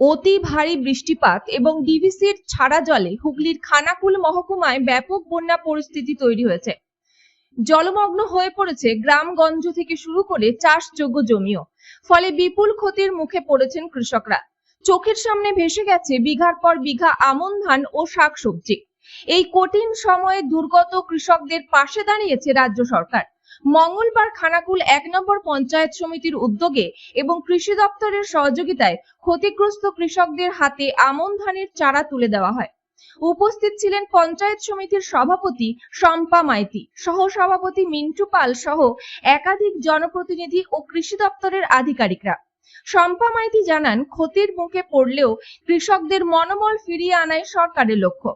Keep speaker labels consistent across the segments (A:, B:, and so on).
A: অতি ভারী বৃষ্টিপাত এবং ডিভিসির ছাড়া জলে হুগলির খানাকুল মহকুমায় ব্যাপক বন্যা পরিস্থিতি তৈরি হয়েছে। জলমগ্ন হয়ে পড়েছে গ্রামগঞ্জ থেকে শুরু করে চাষযোগ্য জমিও। ফলে বিপুল ক্ষতির মুখে পড়েছেন কৃষকরা। চোখের সামনে ভেসে গেছে বিঘার পর বিঘা আমন ধান ও শাকসবজি। এই কঠিন সময়ে দুর্গত কৃষকদের পাশে দাঁড়িয়েছে রাজ্য সরকার। মঙ্গলবার খানাকুল ১ নম্বর পঞ্চায়েত সমিতির উদ্যোগে এবং কৃষি দপ্তরের সহযোগিতায় ক্ষতিগ্রস্ত কৃষকদের হাতে আমন ধানের চারা তুলে দেওয়া হয়। উপস্থিত ছিলেন পঞ্চায়েত সমিতির সভাপতি শম্পা মাইতি, সহ সভাপতি মিন্টু পাল সহ একাধিক জনপ্রতিনিধি ও কৃষি দপ্তরের আধিকারিকরা। শম্পা মাইতি জানান, ক্ষতির মুখে পড়লেও কৃষকদের মনোবল ফিরিয়ে আনাই সরকারের লক্ষ্য।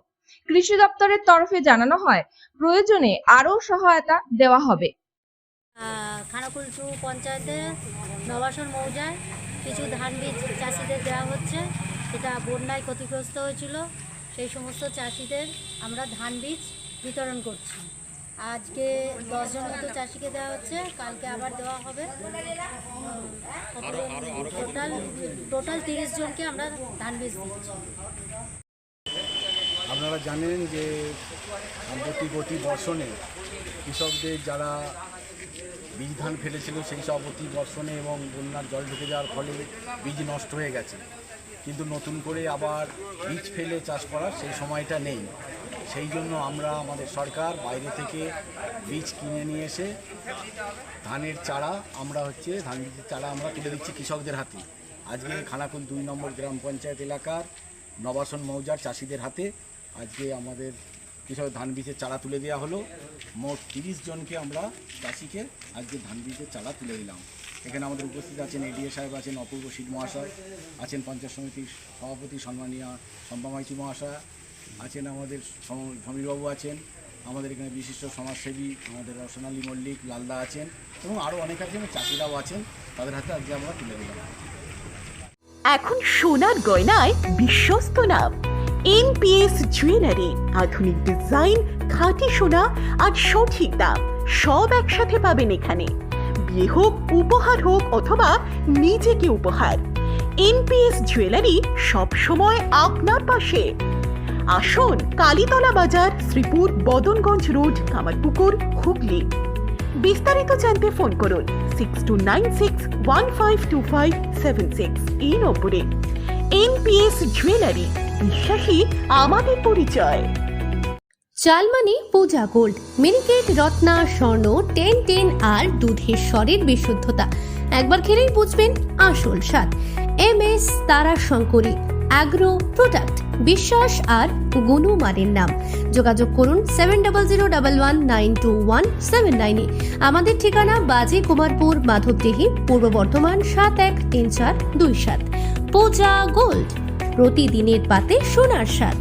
A: কৃষি দপ্তরের তরফে জানানো হয়, প্রয়োজনে আরও সহায়তা দেওয়া হবে।
B: খানাকুল 2 পঞ্চায়েতে নবাসন মৌজায় কিছু ধান বীজ চাষিদের দেওয়া হচ্ছে। সেটা বন্যায় ক্ষতিগ্রস্ত হয়েছিল, সেই সমস্ত চাষিদের আমরা ধান বীজ বিতরণ করছি। আজকে 10 জন মতো চাষিকে দেওয়া হচ্ছে, কালকে আবার দেওয়া হবে। টোটাল 30 জনকে আমরা ধান বীজ দিচ্ছি।
C: আপনারা জানেন যে অতি বর্ষণে কৃষকদের যারা বীজ ধান ফেলেছিল সেই সব অতি বর্ষণে এবং বন্যার জল ঢুকে যাওয়ার ফলে বীজ নষ্ট হয়ে গেছে। কিন্তু নতুন করে আবার বীজ ফেলে চাষ করার সেই সময়টা নেই। সেই জন্য আমরা আমাদের সরকার বাইরে থেকে বীজ কিনে নিয়ে এসে ধানের চারা ধান বীজের চারা আমরা তুলে দিচ্ছি কৃষকদের হাতে। আজকে খানাকুল 2 নম্বর গ্রাম পঞ্চায়েত এলাকার নবাসন মৌজার চাষিদের হাতে আজকে আমাদের কৃষক ধান বীজের চারা তুলে দেওয়া হলো। মোট 30 জনকে আমরা চাষিকে আজকে ধান বীজের চারা তুলে দিলাম। এখানে আমাদের উপস্থিত আছেন এডিএ সাহেব, আছেন অপূর্ব শীল মহাশয়, আছেন পঞ্চায়েত সমিতির সভাপতি সম্মানীয় শম্পা মাইতি মহাশয়, আছেন আমাদের সমীরবাবু, আছেন আমাদের এখানে বিশিষ্ট সমাজসেবী আমাদের রসনালী মল্লিক, লালদা আছেন এবং আরও অনেক আছেন, চাষিরাও আছেন। তাদের হাতে আজকে আমরা তুলে দিলাম।
D: এখন সোনার গয়নায় বিশ্বস্ত নাম এনপিএস জুয়েলারি। আধুনিক ডিজাইন, খাঁটি সোনা আর সঠিক দাম সব একসাথে পাবেন এখানে। বিয়ে হোক, উপহার হোক অথবা নিজেকে উপহার, এনপিএস জুয়েলারি সব সময় আপনার পাশে। আসুন, কালীতলা বাজার, শ্রীপুর, বদনগঞ্জ রোড, কামারপুকুর, হুগলি। বিস্তারিত জানতে ফোন করুন 6296152576 এই নম্বরে। এনপিএস জুয়েলারি, বিশ্বাসী আমাদের পরিচয়।
E: চালমানি পূজা গোল্ড, মিনিকেট, রত্না, স্বর্ণ 10 আর দুধের স্বরের বিশুদ্ধতা। একবার খেলেই বুঝবেন আসল স্বাদ। MS তারা শঙ্করী অ্যাগ্রো প্রোডাক্ট, বিশ্বাস আর গুণমানের নাম। যোগাযোগ করুন 7001192179 আমাদের ঠিকানা বাজে কুমারপুর, মাধবদেহি, পূর্ব বর্ধমান 713427। পূজা গোল্ড, প্রতিদিনের পাতে সোনার স্বাদ।